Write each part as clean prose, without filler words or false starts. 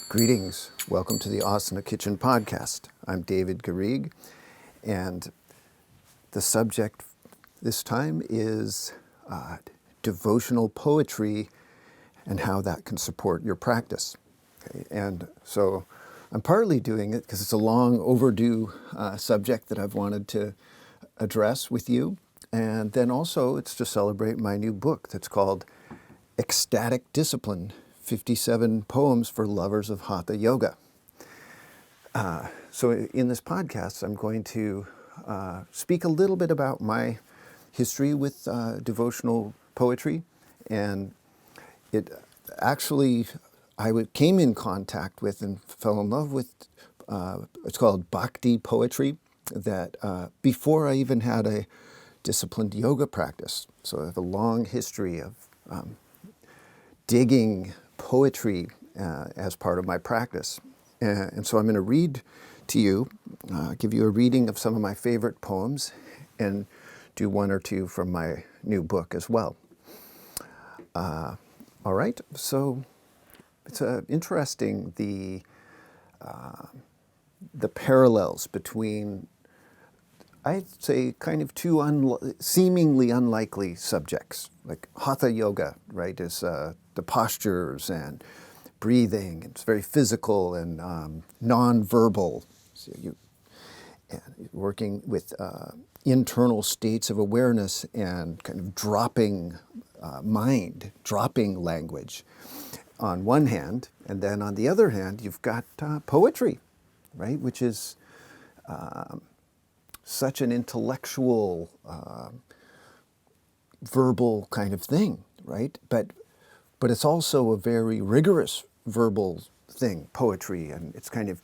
Greetings. Welcome to the Asana Kitchen podcast. I'm David Garrigues, and the subject this time is devotional poetry and how that can support your practice. Okay? And so I'm partly doing it because it's a long overdue subject that I've wanted to address with you. And then also it's to celebrate my new book that's called Ecstatic Discipline, 57 Poems for Lovers of Hatha Yoga. So in this podcast, I'm going to speak a little bit about my history with devotional poetry. And it actually, came in contact with and fell in love with, it's called Bhakti Poetry, that before I even had a disciplined yoga practice. So I have a long history of digging poetry as part of my practice. And so I'm going to read to you, give you a reading of some of my favorite poems, and do one or two from my new book as well. All right, so it's interesting the parallels between, I'd say, kind of two seemingly unlikely subjects, like Hatha Yoga, right, is the postures and breathing. It's very physical and non-verbal. So and working with internal states of awareness and kind of dropping mind, dropping language on one hand, and then on the other hand, you've got poetry, right, which is such an intellectual, verbal kind of thing, right? But it's also a very rigorous verbal thing, poetry, and it's kind of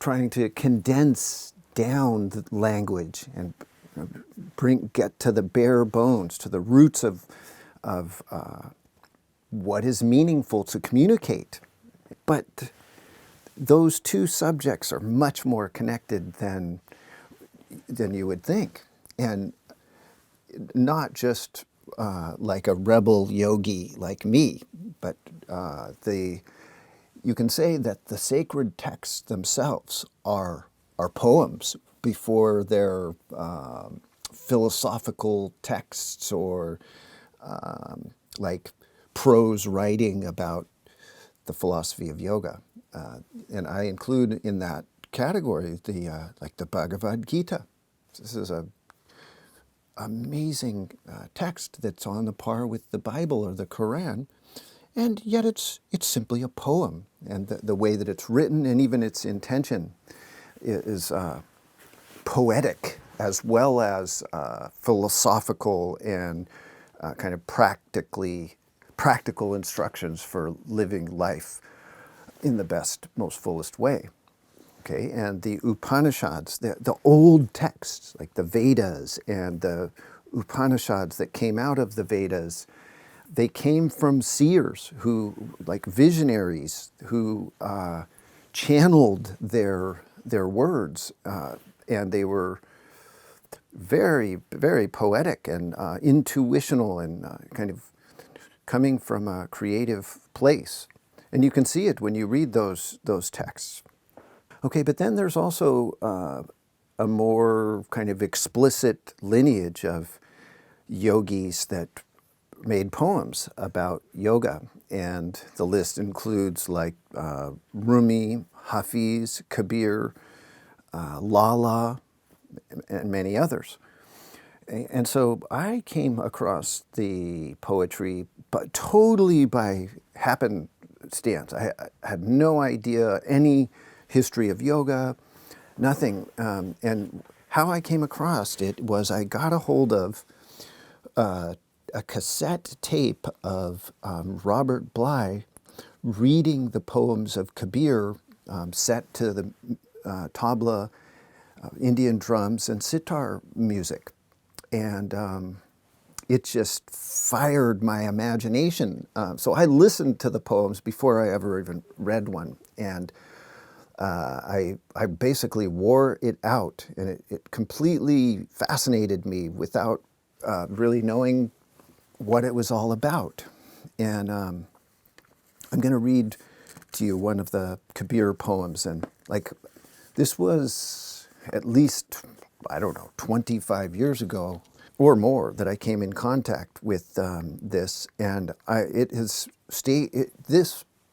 trying to condense down the language and get to the bare bones, to the roots of what is meaningful to communicate. But those two subjects are much more connected than you would think, and not just like a rebel yogi like me, but you can say that the sacred texts themselves are poems before they're philosophical texts or like prose writing about the philosophy of yoga. And I include in that category like the Bhagavad Gita. This is a amazing text that's on the par with the Bible or the Quran, and yet it's simply a poem. And the way that it's written and even its intention is poetic as well as philosophical and kind of practical instructions for living life in the best, most fullest way. Okay, and the Upanishads, the old texts, like the Vedas and the Upanishads that came out of the Vedas, they came from seers who, like visionaries, who channeled their words, and they were very, very poetic and intuitional and kind of coming from a creative place. And you can see it when you read those texts. Okay, but then there's also a more kind of explicit lineage of yogis that made poems about yoga. And the list includes like RUMI, Hafiz, Kabir, Lalla, and many others. And so I came across the poetry, but totally by happenstance. I had no idea any history of yoga, nothing. And how I came across it was I got a hold of a cassette tape of Robert Bly reading the poems of Kabir set to the tabla, Indian drums, and sitar music. And it just fired my imagination. So I listened to the poems before I ever even read one. And I basically wore it out, and it completely fascinated me without really knowing what it was all about. And I'm going to read to you one of the Kabir poems, and like this was at least, I don't know, 25 years ago or more that I came in contact with this, and it has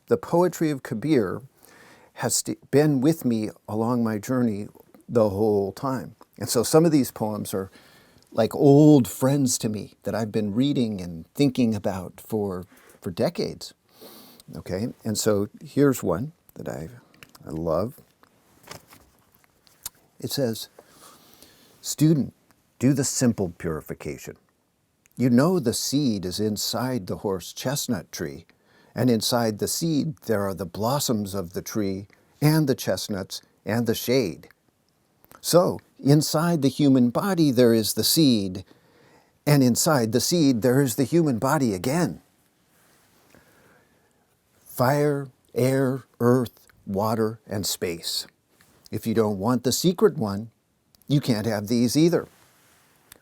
the poetry of Kabir has been with me along my journey the whole time. And so some of these poems are like old friends to me that I've been reading and thinking about for decades. Okay, and so here's one that I love. It says, "Student, do the simple purification. You know the seed is inside the horse chestnut tree, and inside the seed there are the blossoms of the tree and the chestnuts and the shade. So, inside the human body there is the seed, and inside the seed there is the human body again. Fire, air, earth, water, and space. If you don't want the secret one, you can't have these either.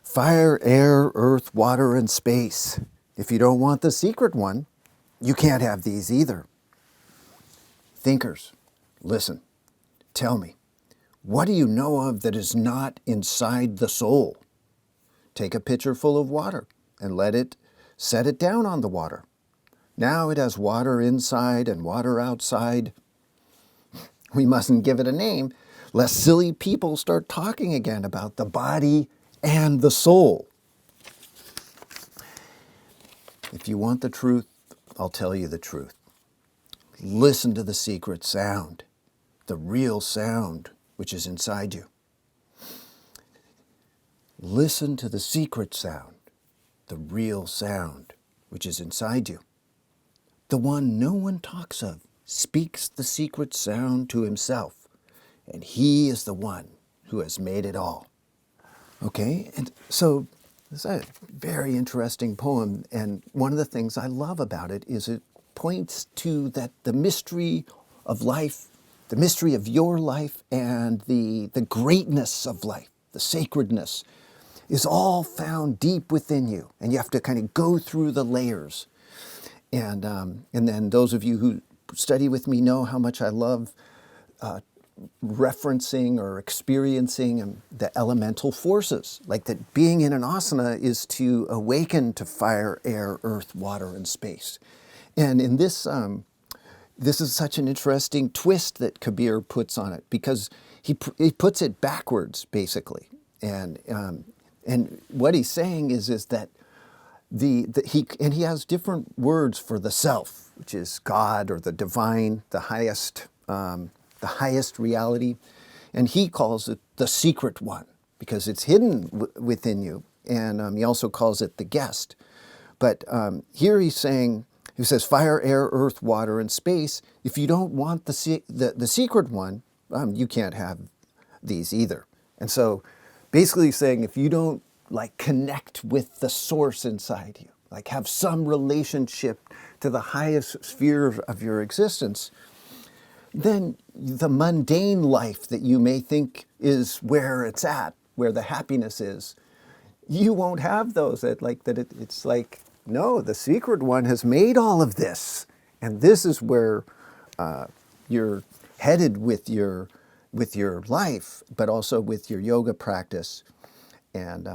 Fire, air, earth, water, and space. If you don't want the secret one, you can't have these either. Thinkers, listen. Tell me, what do you know of that is not inside the soul? Take a pitcher full of water and set it down on the water. Now it has water inside and water outside. We mustn't give it a name, lest silly people start talking again about the body and the soul. If you want the truth, I'll tell you the truth. Listen to the secret sound, the real sound which is inside you. Listen to the secret sound, the real sound which is inside you. The one no one talks of speaks the secret sound to himself, and he is the one who has made it all." Okay, and so this is a very interesting poem, and one of the things I love about it is it points to that the mystery of life, the mystery of your life, and the greatness of life, the sacredness, is all found deep within you, and you have to kind of go through the layers. And then those of you who study with me know how much I love referencing or experiencing the elemental forces, like that being in an asana is to awaken to fire, air, earth, water, and space. And in this, this is such an interesting twist that Kabir puts on it, because he puts it backwards, basically. And what he's saying is that he has different words for the self, which is God or the divine, the highest reality, and he calls it the secret one because it's hidden within you, and he also calls it the guest. But here he says fire, air, earth, water, and space. If you don't want the secret one, you can't have these either. And so basically he's saying if you don't connect with the source inside you, have some relationship to the highest sphere of your existence, then the mundane life that you may think is where it's at, where the happiness is, you won't have those. It's like, no, the secret one has made all of this, and this is where you're headed with your life, but also with your yoga practice. And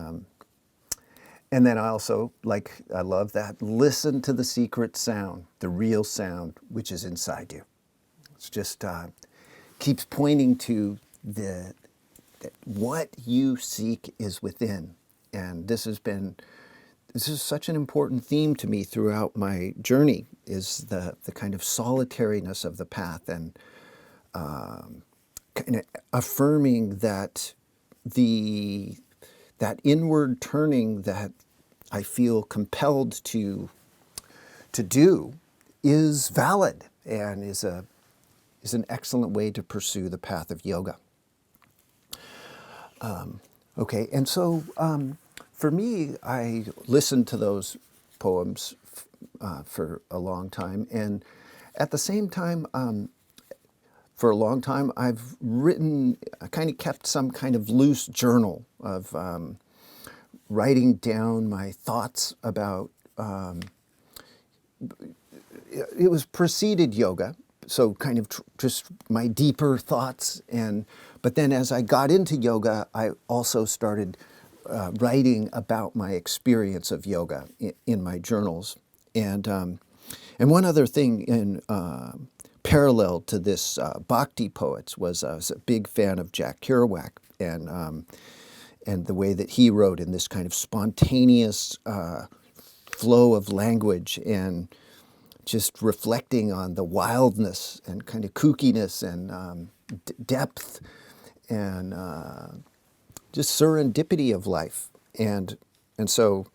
then I also, I love that, listen to the secret sound, the real sound, which is inside you. It's just keeps pointing to that what you seek is within. And this is such an important theme to me throughout my journey, is the kind of solitariness of the path, and kind of affirming that that inward turning that I feel compelled to do is valid and is an excellent way to pursue the path of yoga. Okay, and so for me, I listened to those poems for a long time, and at the same time, for a long time, I've kind of kept some kind of loose journal of writing down my thoughts about, it was preceded yoga, so kind of just my deeper thoughts. But then as I got into yoga, I also started writing about my experience of yoga in my journals. And one other thing in parallel to this, Bhakti Poets was I was a big fan of Jack Kerouac and the way that he wrote in this kind of spontaneous flow of language and just reflecting on the wildness and kind of kookiness and depth and just serendipity of life. And so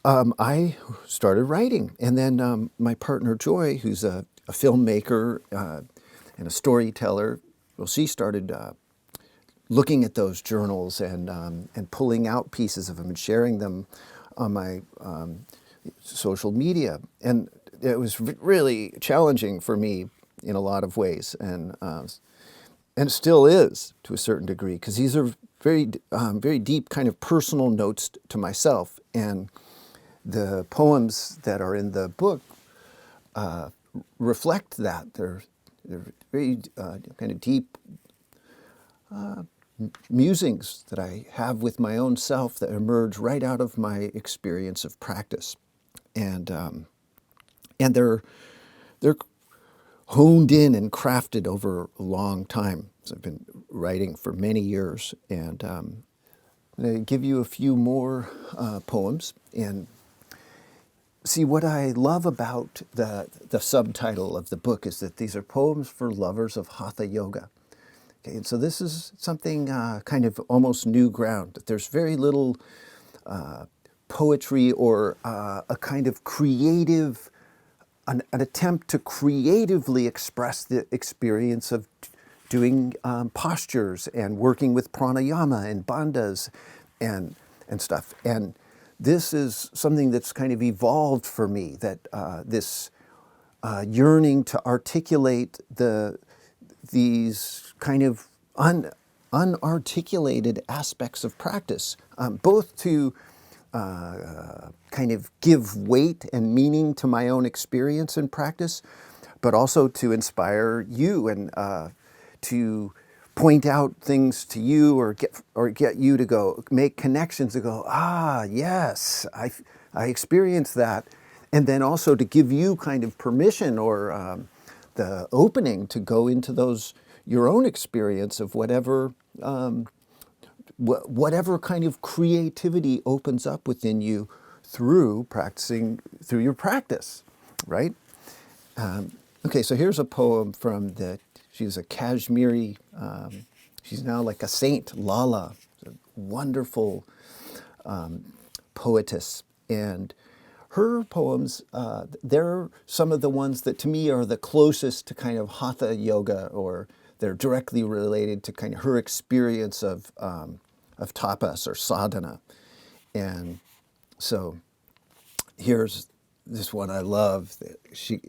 I started writing. And then my partner Joy, who's a filmmaker and a storyteller, well, she started looking at those journals and pulling out pieces of them and sharing them on my social media. And it was really challenging for me in a lot of ways, and it still is to a certain degree, because these are very deep kind of personal notes to myself. And the poems that are in the book reflect that. They're very kind of deep musings that I have with my own self that emerge right out of my experience of practice. And they're honed in and crafted over a long time. So I've been writing for many years, and I'm going to give you a few more poems. And see, what I love about the subtitle of the book is that these are poems for lovers of Hatha Yoga. Okay, and so this is something kind of almost new ground. There's very little poetry or a kind of creative, an attempt to creatively express the experience of doing postures and working with pranayama and bandhas and stuff. And this is something that's kind of evolved for me, that this yearning to articulate these kind of unarticulated aspects of practice, both to kind of give weight and meaning to my own experience in practice, but also to inspire you and to point out things to you, or get you to go make connections to go, yes, I experienced that, and then also to give you kind of permission or the opening to go into those your own experience of whatever kind of creativity opens up within you through your practice, right? Okay, so here's a poem from she's a Kashmiri, she's now like a saint, Lalla, a wonderful poetess. And her poems, they're some of the ones that to me are the closest to kind of Hatha Yoga, or they're directly related to kind of her experience of tapas or sadhana. And so here's this one I love. She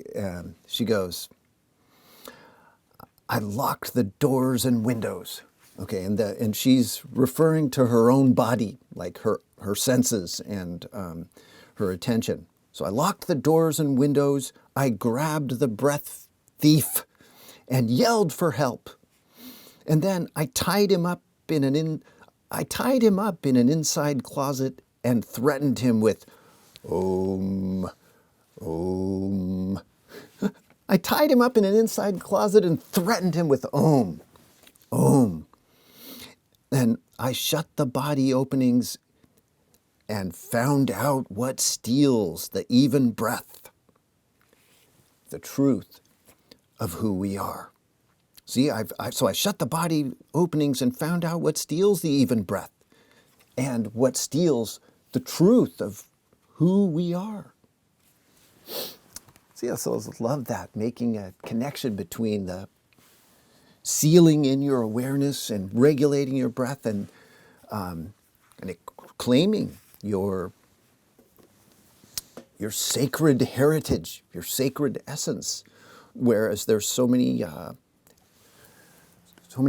goes, I locked the doors and windows. Okay, and she's referring to her own body, like her senses and her attention. So I locked the doors and windows. I grabbed the breath thief and yelled for help. And then I tied him up in an inside closet and threatened him with Om, Om. I tied him up in an inside closet and threatened him with Om, Om. Then I shut the body openings and found out what steals the even breath, the truth of who we are. See, so I shut the body openings and found out what steals the even breath and what steals the truth of who we are. See, I also love that, making a connection between the sealing in your awareness and regulating your breath and claiming your sacred heritage, your sacred essence, whereas there's so many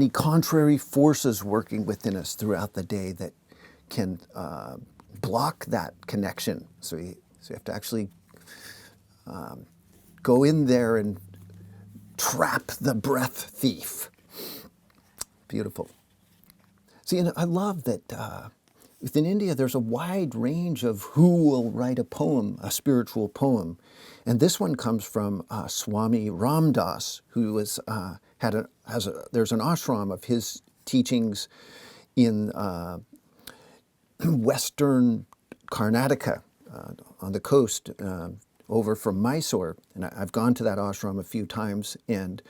contrary forces working within us throughout the day that can block that connection. So you have to actually go in there and trap the breath thief. Beautiful. See, and I love that within India there's a wide range of who will write a poem, a spiritual poem. And this one comes from Swami Ram Das, who was, there's an ashram of his teachings in western Karnataka, on the coast, over from Mysore. And I've gone to that ashram a few times, and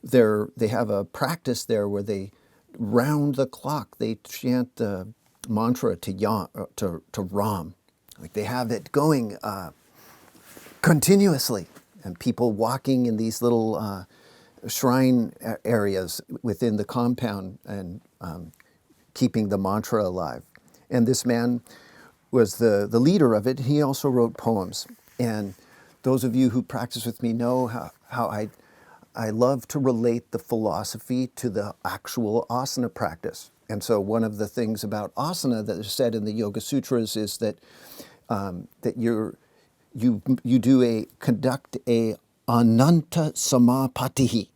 they have a practice there where they, round the clock, they chant the mantra to Ram. Like they have it going continuously, and people walking in these little shrine areas within the compound and keeping the mantra alive. And this man was the leader of it. He also wrote poems. And those of you who practice with me know how I love to relate the philosophy to the actual asana practice. And so one of the things about asana that is said in the Yoga Sutras is that you conduct a ananta samapatihi,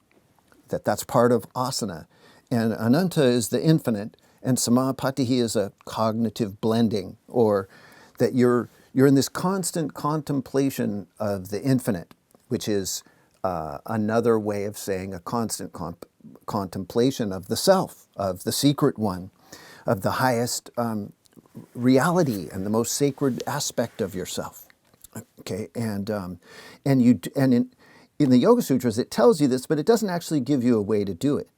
that's part of asana. And ananta is the infinite, and samapatihi is a cognitive blending, or that you're in this constant contemplation of the infinite, which is another way of saying a constant contemplation of the self, of the secret one, of the highest reality and the most sacred aspect of yourself. Okay, and in the Yoga Sutras it tells you this, but it doesn't actually give you a way to do it.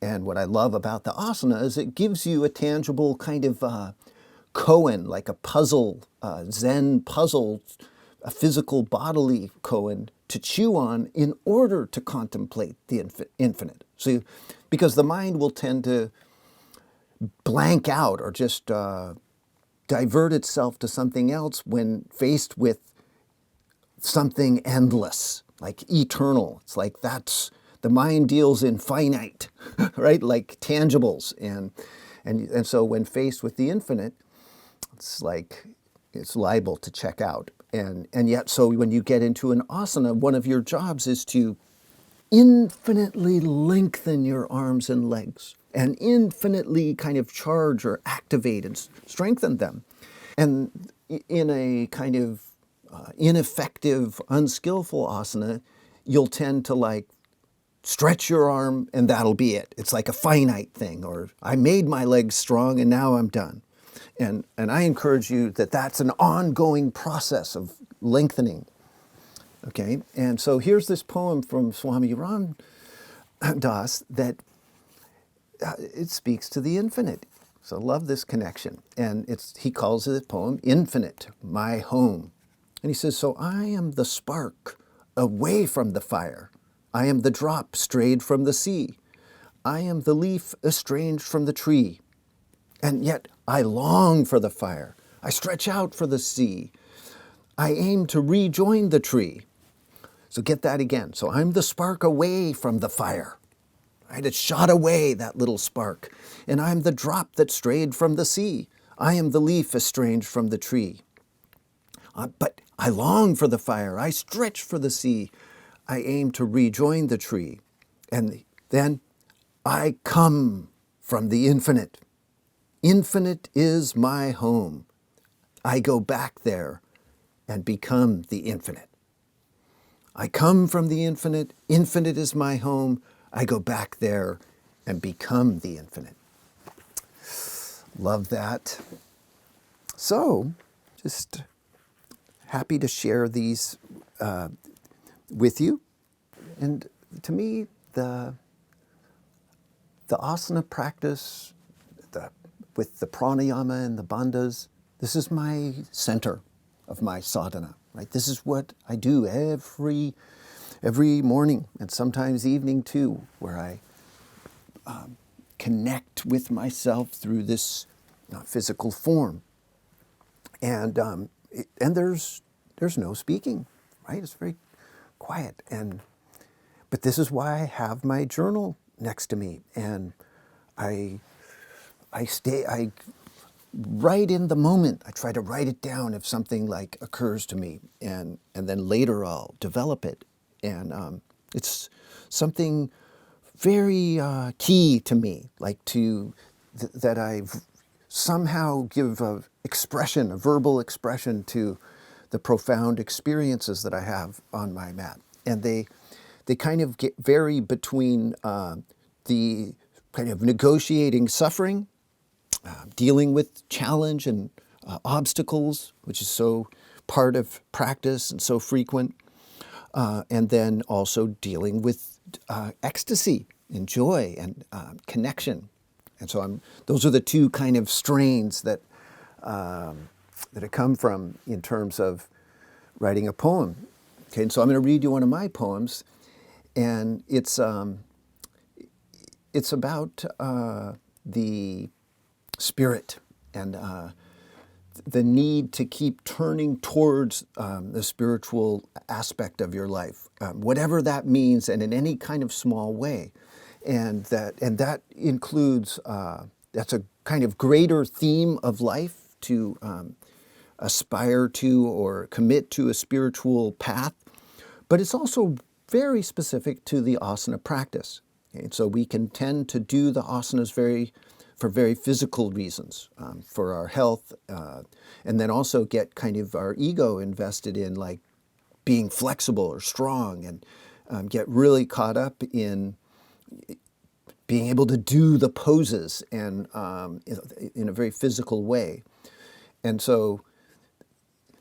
And what I love about the asana is it gives you a tangible kind of koan, like a puzzle, Zen puzzle, a physical bodily koan to chew on in order to contemplate the infinite. So, because the mind will tend to blank out or just divert itself to something else when faced with something endless, like eternal. It's like the mind deals in finite, right? Like tangibles. And so when faced with the infinite, it's like it's liable to check out. And yet, so when you get into an asana, one of your jobs is to infinitely lengthen your arms and legs and infinitely kind of charge or activate and strengthen them. And in a kind of ineffective, unskillful asana, you'll tend to like stretch your arm and that'll be it. It's like a finite thing, or I made my legs strong and now I'm done. And I encourage you that that's an ongoing process of lengthening. Okay, and so here's this poem from Swami Ram Das that it speaks to the infinite. So I love this connection. And he calls the poem Infinite, My Home. And he says, so I am the spark away from the fire. I am the drop strayed from the sea. I am the leaf estranged from the tree. And yet I long for the fire. I stretch out for the sea. I aim to rejoin the tree. So get that again. So I'm the spark away from the fire. Right? It shot away, that little spark. And I'm the drop that strayed from the sea. I am the leaf estranged from the tree. But I long for the fire. I stretch for the sea. I aim to rejoin the tree. And then I come from the infinite. Infinite is my home. I go back there and become the infinite. I come from the infinite. Infinite is my home. I go back there and become the infinite. Love that. So, just happy to share these with you. And to me, the asana practice, with the pranayama and the bandhas, this is my center of my sadhana. Right? This is what I do every morning, and sometimes evening too, where I connect with myself through this physical form. And there's no speaking, right? It's very quiet. But this is why I have my journal next to me, and I write in the moment. I try to write it down if something like occurs to me, and then later I'll develop it. And It's something very key to me, like that I somehow give a expression, a verbal expression to the profound experiences that I have on my mat. And they kind of vary between the kind of negotiating suffering, dealing with challenge and obstacles, which is so part of practice and so frequent, and then also dealing with ecstasy and joy and connection. And so those are the two kind of strains that I come from in terms of writing a poem. Okay, and so I'm going to read you one of my poems, and it's about the spirit and the need to keep turning towards the spiritual aspect of your life, whatever that means, and in any kind of small way, and that includes that's a kind of greater theme of life to aspire to or commit to a spiritual path, but it's also very specific to the asana practice. Okay? So we can tend to do the asanas for very physical reasons, for our health, and then also get kind of our ego invested in like being flexible or strong, and get really caught up in being able to do the poses and in a very physical way. And so,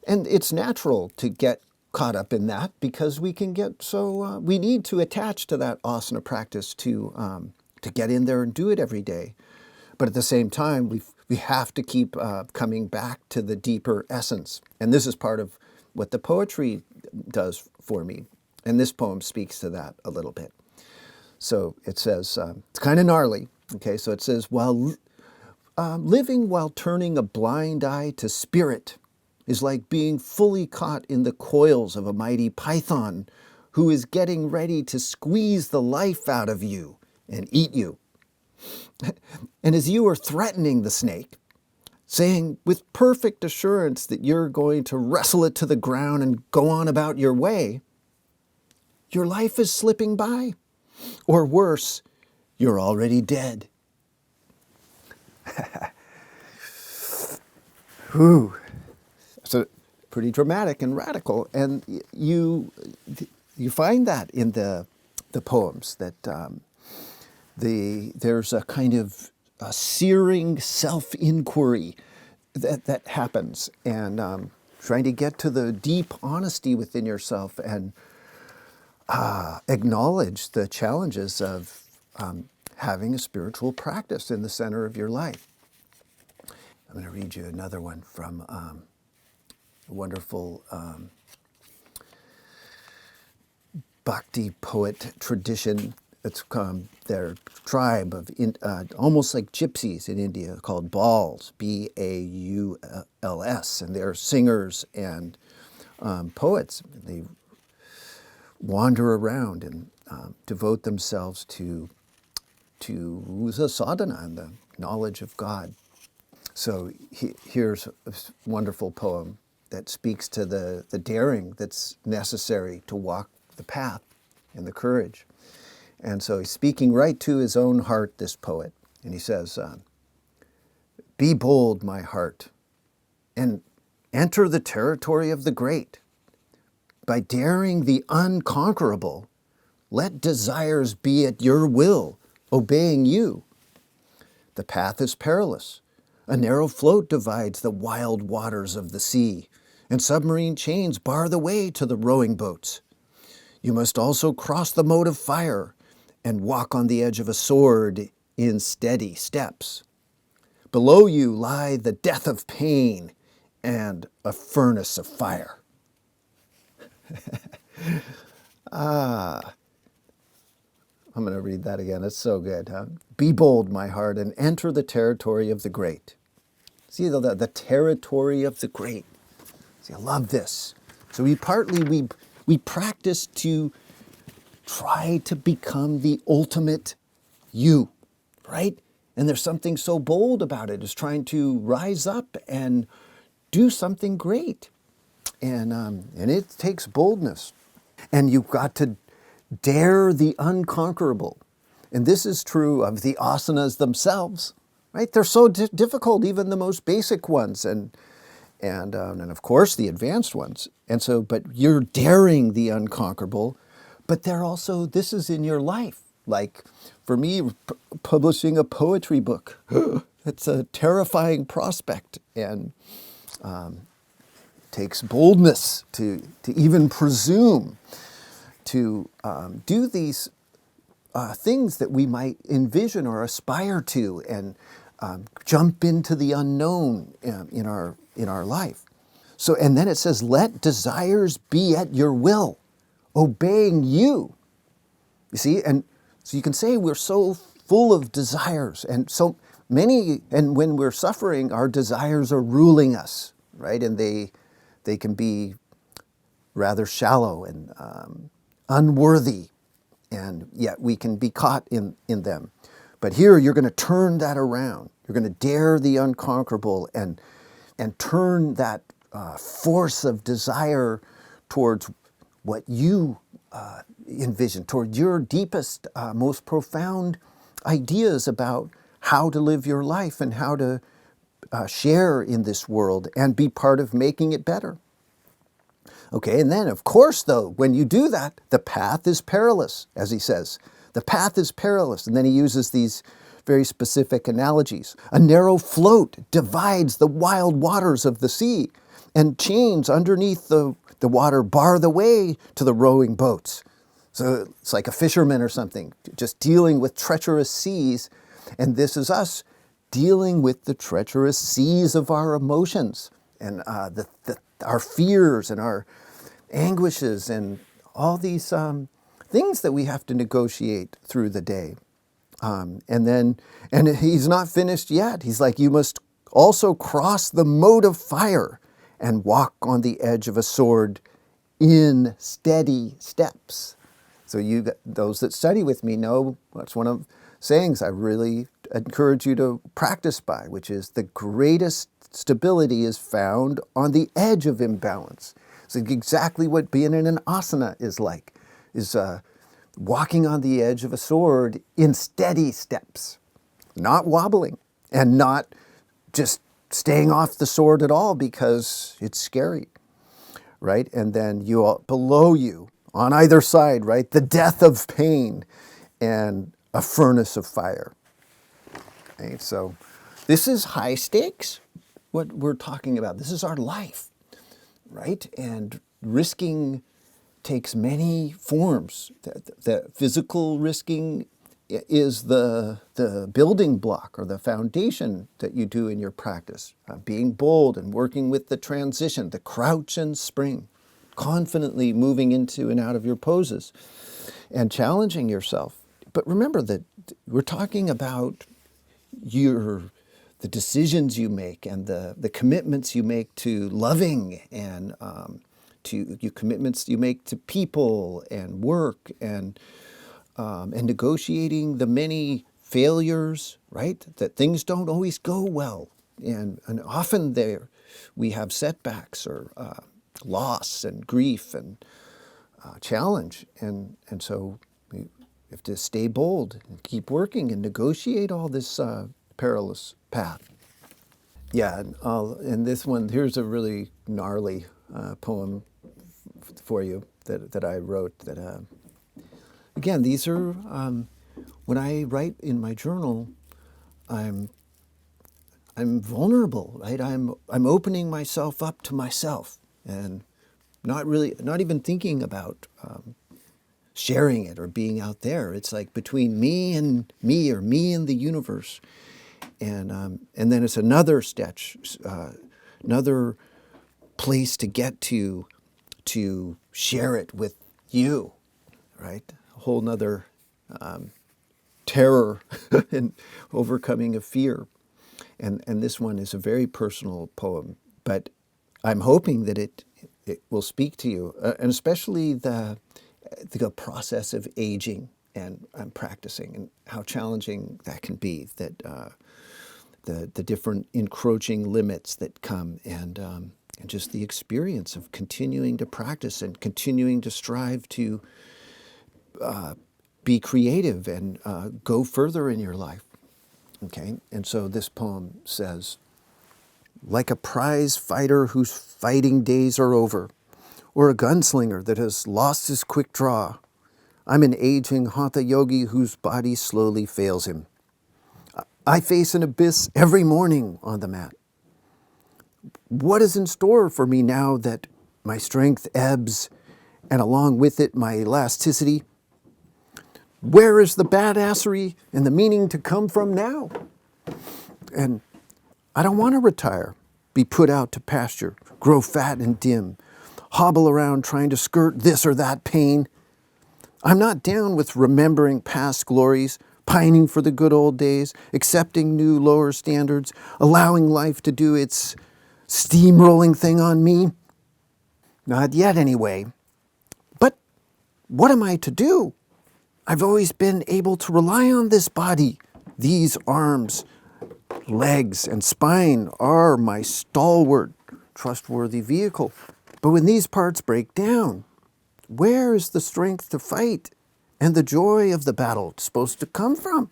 and it's natural to get caught up in that because we can get so, we need to attach to that asana practice to get in there and do it every day. But at the same time, we have to keep coming back to the deeper essence. And this is part of what the poetry does for me. And this poem speaks to that a little bit. So it says, it's kind of gnarly. Okay, so it says, living while turning a blind eye to spirit is like being fully caught in the coils of a mighty python who is getting ready to squeeze the life out of you and eat you. And as you are threatening the snake, saying with perfect assurance that you're going to wrestle it to the ground and go on about your way, your life is slipping by. Or worse, you're already dead. Whew. So pretty dramatic and radical. And you find that in the poems, that there's a kind of a searing self-inquiry that happens, and trying to get to the deep honesty within yourself and acknowledge the challenges of having a spiritual practice in the center of your life. I'm going to read you another one from a wonderful Bhakti poet tradition. It's their tribe of almost like gypsies in India, called Bauls, Bauls, and they're singers and poets. They wander around and devote themselves to the sadhana and the knowledge of God. So here's a wonderful poem that speaks to the daring that's necessary to walk the path and the courage. And so he's speaking right to his own heart, this poet. And he says, "Be bold, my heart, and enter the territory of the great. By daring the unconquerable, let desires be at your will, obeying you. The path is perilous. A narrow float divides the wild waters of the sea, and submarine chains bar the way to the rowing boats. You must also cross the moat of fire and walk on the edge of a sword in steady steps. Below you lie the death of pain and a furnace of fire." I'm going to read that again. It's so good. Huh? "Be bold, my heart, and enter the territory of the great." See, the territory of the great. See, I love this. So we practice to try to become the ultimate you, right? And there's something so bold about it, is trying to rise up and do something great. And it takes boldness. And you've got to dare the unconquerable. And this is true of the asanas themselves, right? They're so difficult, even the most basic ones, and of course the advanced ones. And so, but you're daring the unconquerable, but they're also, this is in your life. Like for me, publishing a poetry book, it's a terrifying prospect, and takes boldness to even presume to do these things that we might envision or aspire to, and jump into the unknown in our life. So, and then it says, let desires be at your will, obeying you. You see, and so you can say we're so full of desires, and so many, and when we're suffering, our desires are ruling us, right? And they can be rather shallow and unworthy, and yet we can be caught in them. But here you're going to turn that around. You're going to dare the unconquerable and turn that force of desire towards what you envision, toward your deepest, most profound ideas about how to live your life and how to share in this world and be part of making it better. Okay, and then of course though, when you do that, the path is perilous, as he says. The path is perilous. And then he uses these very specific analogies. A narrow float divides the wild waters of the sea, and chains underneath the water bar the way to the rowing boats. So it's like a fisherman or something, just dealing with treacherous seas. And this is us dealing with the treacherous seas of our emotions and our fears and our anguishes and all these things that we have to negotiate through the day. And he's not finished yet. He's like, you must also cross the moat of fire and walk on the edge of a sword in steady steps. So those that study with me know that's one of sayings I really encourage you to practice by, which is the greatest stability is found on the edge of imbalance. So exactly what being in an asana is like, is walking on the edge of a sword in steady steps, not wobbling and not just staying off the sword at all because it's scary, right? And then below you, on either side, right, the death of pain and a furnace of fire. Okay, so this is high stakes, what we're talking about. This is our life, right? And risking takes many forms. The physical risking is the building block or the foundation that you do in your practice. Being bold and working with the transition, the crouch and spring, confidently moving into and out of your poses and challenging yourself. But remember that we're talking about the decisions you make and the commitments you make to loving and to your commitments you make to people and work and negotiating the many failures, right? That things don't always go well. And often we have setbacks or loss and grief and challenge. And so we have to stay bold and keep working and negotiate all this perilous path. Yeah, and this one, here's a really gnarly poem for you that I wrote. That again, these are when I write in my journal, I'm vulnerable, right? I'm opening myself up to myself, and not even thinking about sharing it or being out there. It's like between me and me, or me and the universe, and then it's another sketch, another place to get to share it with you, right? A whole nother terror and overcoming of fear. And this one is a very personal poem, but I'm hoping that it will speak to you, and especially the process of aging and practicing, and how challenging that can be, that the different encroaching limits that come, and just the experience of continuing to practice and continuing to strive to be creative and go further in your life. Okay, and so this poem says, like a prize fighter whose fighting days are over, or a gunslinger that has lost his quick draw, I'm an aging Hatha yogi whose body slowly fails him. I face an abyss every morning on the mat. What is in store for me now that my strength ebbs, and along with it my elasticity? Where is the badassery and the meaning to come from now? And I don't want to retire, be put out to pasture, grow fat and dim, hobble around trying to skirt this or that pain. I'm not down with remembering past glories, pining for the good old days, accepting new lower standards, allowing life to do its steamrolling thing on me. Not yet, anyway. But what am I to do? I've always been able to rely on this body. These arms, legs, and spine are my stalwart, trustworthy vehicle. But when these parts break down, where is the strength to fight and the joy of the battle supposed to come from?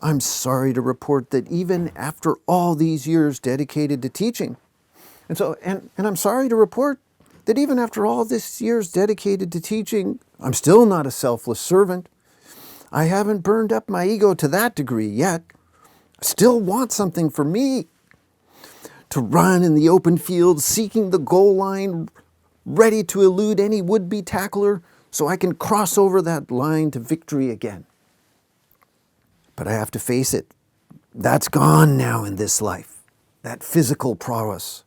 I'm sorry to report that even after all these years dedicated to teaching, and I'm sorry to report that even after all these years dedicated to teaching, I'm still not a selfless servant. I haven't burned up my ego to that degree yet. I still want something for me. To run in the open field, seeking the goal line, ready to elude any would-be tackler so I can cross over that line to victory again. But I have to face it. That's gone now in this life, that physical prowess.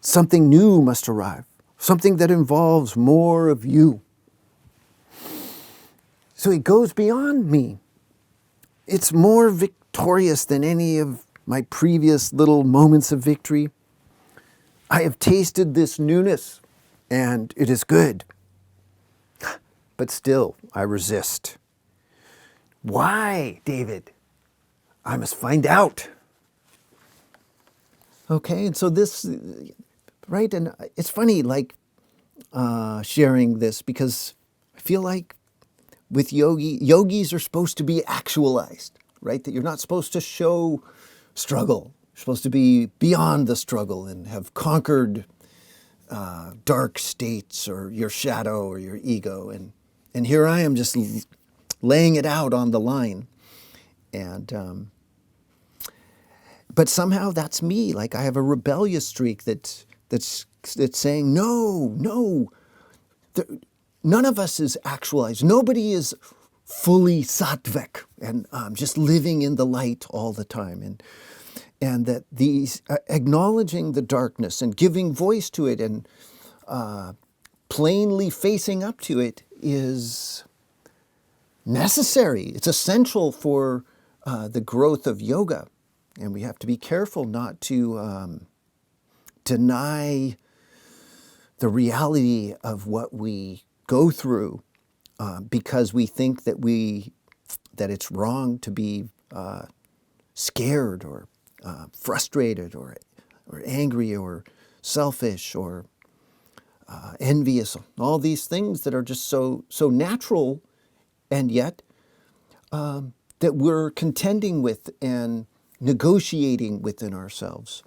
Something new must arrive, something that involves more of you. So it goes beyond me. It's more victorious than any of my previous little moments of victory. I have tasted this newness, and it is good. But still, I resist. Why, David? I must find out. Okay, and so this, right, and it's funny, like, sharing this, because I feel like with yogis are supposed to be actualized, right? That you're not supposed to show struggle. You're supposed to be beyond the struggle and have conquered dark states or your shadow or your ego. And here I am just laying it out on the line. And but somehow that's me. Like I have a rebellious streak that's saying, no, none of us is actualized. Nobody is fully sattvic and just living in the light all the time. And that these acknowledging the darkness and giving voice to it and plainly facing up to it is necessary. It's essential for the growth of yoga. And we have to be careful not to deny the reality of what we go through because we think that it's wrong to be scared or frustrated or angry or selfish or envious. All these things that are just so natural, and yet that we're contending with and negotiating within ourselves.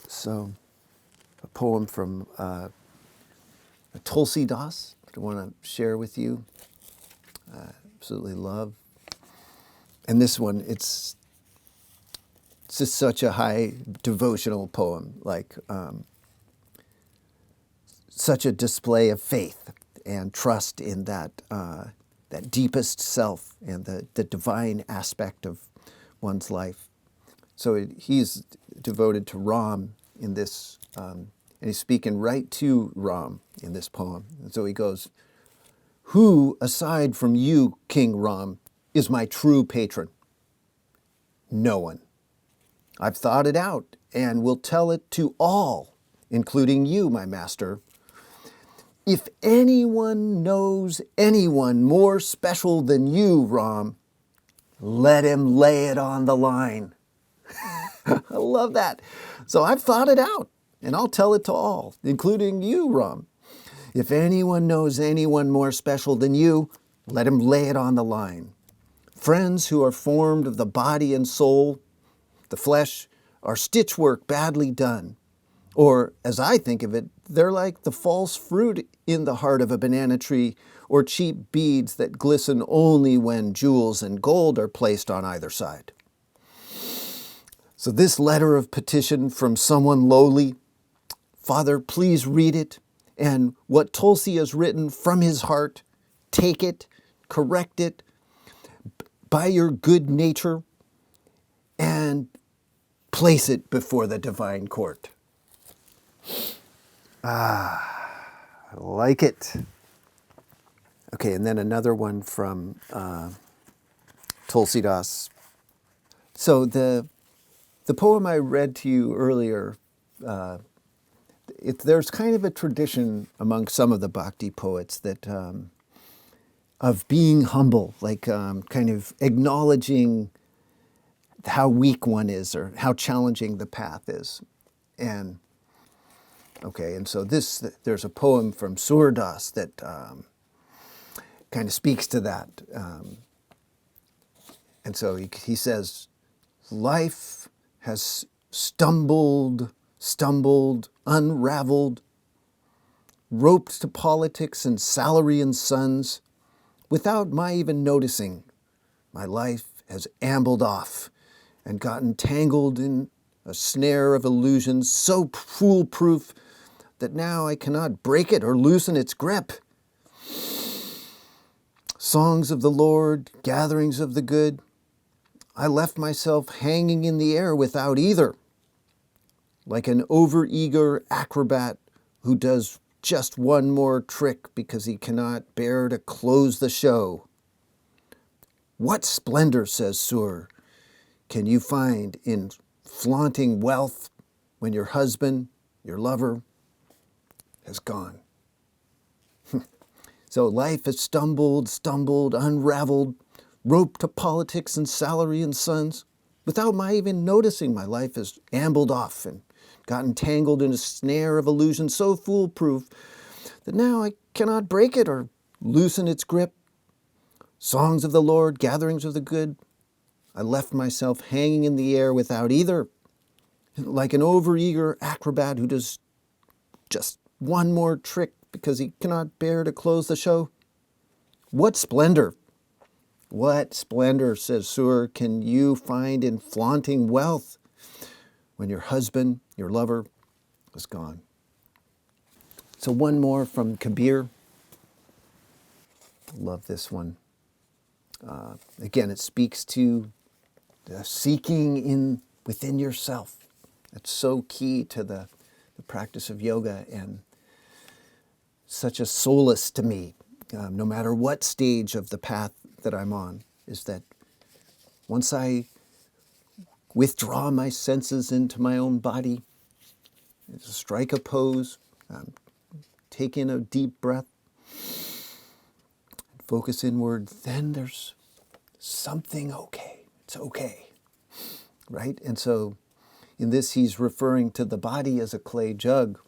So, a poem from Tulsi Das that I want to share with you. Absolutely love. And this one, it's just such a high devotional poem, like such a display of faith and trust in that deepest self and the divine aspect of one's life. So he's devoted to Ram in this, and he's speaking right to Ram in this poem. And so he goes, "Who, aside from you, King Ram, is my true patron? No one. I've thought it out and will tell it to all, including you, my master. If anyone knows anyone more special than you, Ram, let him lay it on the line." I love that. So I've thought it out, and I'll tell it to all, including you, Ram. If anyone knows anyone more special than you, let him lay it on the line. Friends who are formed of the body and soul, the flesh, are stitchwork badly done. Or, as I think of it, they're like the false fruit in the heart of a banana tree, or cheap beads that glisten only when jewels and gold are placed on either side. So this letter of petition from someone lowly, Father, please read it, and what Tulsi has written from his heart, take it, correct it, by your good nature, and place it before the divine court. I like it. Okay, and then another one from Tulsidas. So the poem I read to you earlier, there's kind of a tradition among some of the Bhakti poets that of being humble, like kind of acknowledging how weak one is or how challenging the path is. And okay, and so there's a poem from Surdas that kind of speaks to that. And so he says, life has stumbled, unraveled, roped to politics and salary and sons. Without my even noticing, my life has ambled off and gotten tangled in a snare of illusions so foolproof that now I cannot break it or loosen its grip. Songs of the Lord, gatherings of the good, I left myself hanging in the air without either, like an overeager acrobat who does just one more trick because he cannot bear to close the show. What splendor, says Sur, can you find in flaunting wealth when your husband, your lover, has gone? So life has stumbled, unraveled, roped to politics and salary and sons. Without my even noticing, my life has ambled off and gotten tangled in a snare of illusion so foolproof that now I cannot break it or loosen its grip. Songs of the Lord, gatherings of the good, I left myself hanging in the air without either, like an overeager acrobat who does just one more trick because he cannot bear to close the show. What splendor, says Sur, can you find in flaunting wealth when your husband, your lover, is gone? So one more from Kabir. Love this one. Again, it speaks to the seeking within yourself. It's so key to the practice of yoga and such a solace to me, no matter what stage of the path that I'm on, is that once I withdraw my senses into my own body, strike a pose, take in a deep breath, focus inward, then there's something okay. It's okay, right? And so in this, he's referring to the body as a clay jug.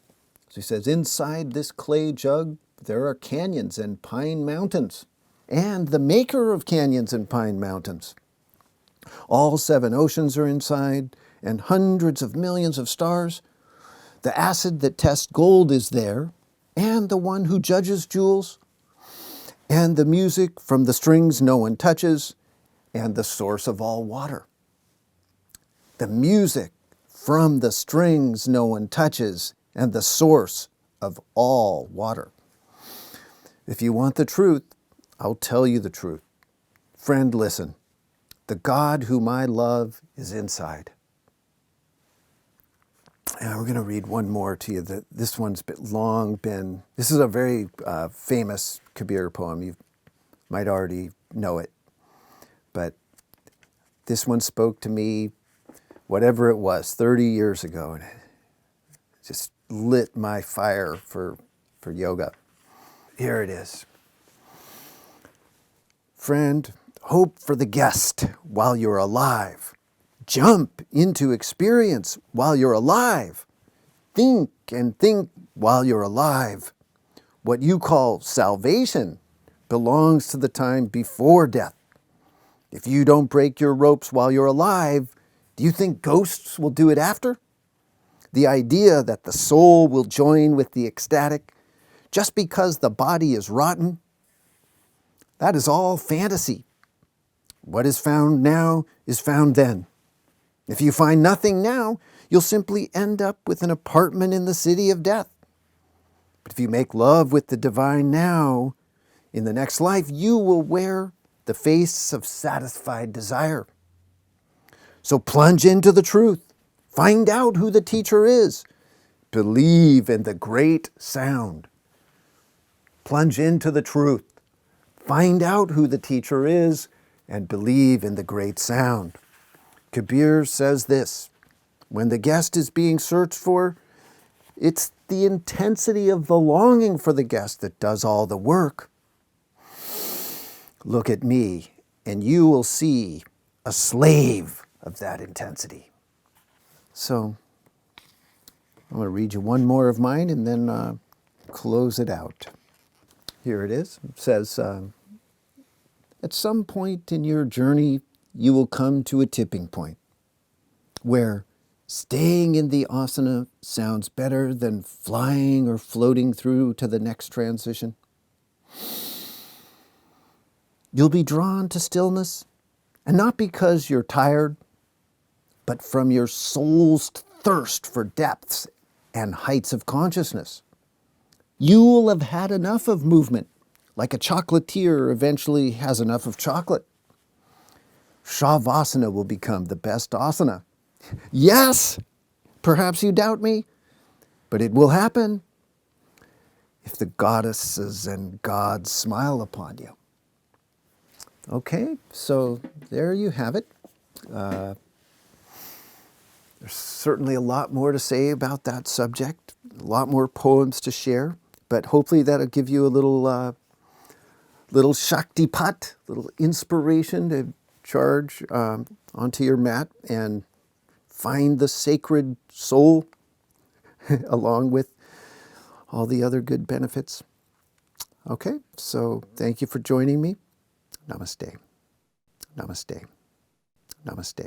So he says, inside this clay jug, there are canyons and pine mountains, and the maker of canyons and pine mountains. All 7 oceans are inside, and hundreds of millions of stars. The acid that tests gold is there, and the one who judges jewels, and the music from the strings no one touches, and the source of all water. The music from the strings no one touches, and the source of all water. If you want the truth, I'll tell you the truth. Friend, listen. The God whom I love is inside. And we're going to read one more to you. This one's this is a very famous Kabir poem. You might already know it. But this one spoke to me, whatever it was, 30 years ago. And it just lit my fire for yoga. Here it is. Friend, hope for the guest while you're alive. Jump into experience while you're alive. Think and think while you're alive. What you call salvation belongs to the time before death. If you don't break your ropes while you're alive, do you think ghosts will do it after? The idea that the soul will join with the ecstatic just because the body is rotten, that is all fantasy. What is found now is found then. If you find nothing now, you'll simply end up with an apartment in the city of death. But if you make love with the divine now, in the next life, you will wear the face of satisfied desire. So plunge into the truth. Find out who the teacher is. Believe in the great sound. Plunge into the truth. Find out who the teacher is and believe in the great sound. Kabir says this, when the guest is being searched for, it's the intensity of the longing for the guest that does all the work. Look at me, and you will see a slave of that intensity. So, I'm going to read you one more of mine and then close it out. Here it is. It says, at some point in your journey, you will come to a tipping point where staying in the asana sounds better than flying or floating through to the next transition. You'll be drawn to stillness, and not because you're tired, but from your soul's thirst for depths and heights of consciousness. You will have had enough of movement, like a chocolatier eventually has enough of chocolate. Shavasana will become the best asana. Yes, perhaps you doubt me, but it will happen if the goddesses and gods smile upon you. Okay, so there you have it. There's certainly a lot more to say about that subject, a lot more poems to share, but hopefully that'll give you a little shaktipat, little inspiration to charge onto your mat and find the sacred soul along with all the other good benefits. Okay, so thank you for joining me. Namaste. Namaste. Namaste.